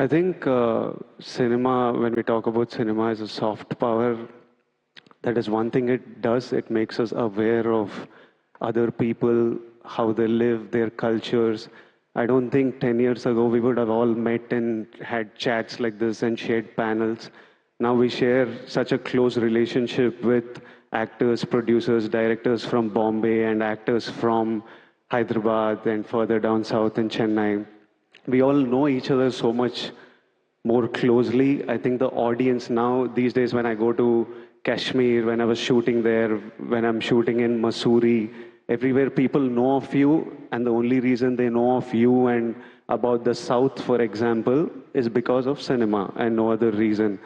I think cinema, when we talk about cinema as a soft power, that is one thing it does. It makes us aware of other people, how they live, their cultures. I don't think 10 years ago we would have all met and had chats like this and shared panels. Now we share such a close relationship with actors, producers, directors from Bombay and actors from Hyderabad and further down south in Chennai. We all know each other so much more closely. I think the audience now, these days, when I go to Kashmir, when I was shooting there, when I'm shooting in Missouri, everywhere people know of you, and the only reason they know of you and about the South, for example, is because of cinema and no other reason.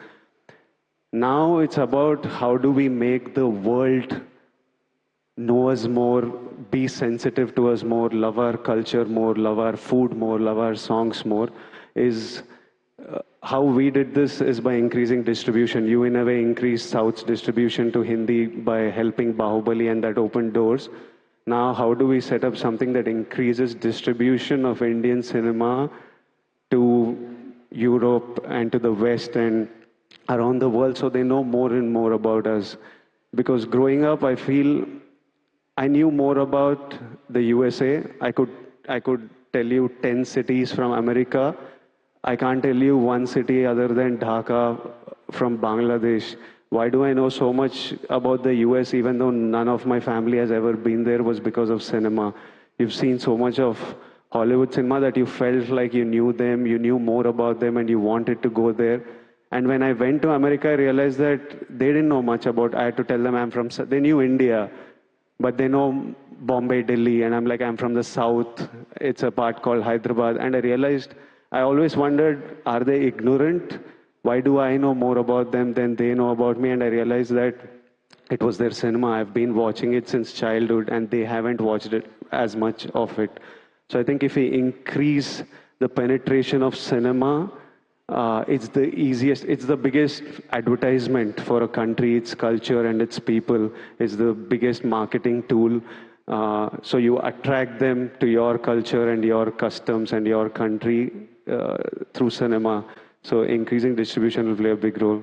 Now it's about how do we make the world know us more, be sensitive to us more, love our culture more, love our food more, love our songs more, is how we did this is by increasing distribution. You, in a way, increased South's distribution to Hindi by helping Bahubali, and that opened doors. Now, how do we set up something that increases distribution of Indian cinema to Europe and to the West and around the world so they know more and more about us? Because growing up, I feel I knew more about the USA. I could tell you 10 cities from America. I can't tell you one city other than Dhaka from Bangladesh. Why do I know so much about the US even though none of my family has ever been there was because of cinema. You've seen so much of Hollywood cinema that you felt like you knew them, you knew more about them and you wanted to go there. And when I went to America, I realized that they didn't know much about, I had to tell them they knew India, but they know Bombay, Delhi, and I'm like, I'm from the south. It's a part called Hyderabad. And I realized, I always wondered, are they ignorant? Why do I know more about them than they know about me? And I realized that it was their cinema. I've been watching it since childhood, and they haven't watched it as much of it. So I think if we increase the penetration of cinema, it's the easiest, it's the biggest advertisement for a country, its culture and its people. It's the biggest marketing tool. So you attract them to your culture and your customs and your country through cinema. So increasing distribution will play a big role.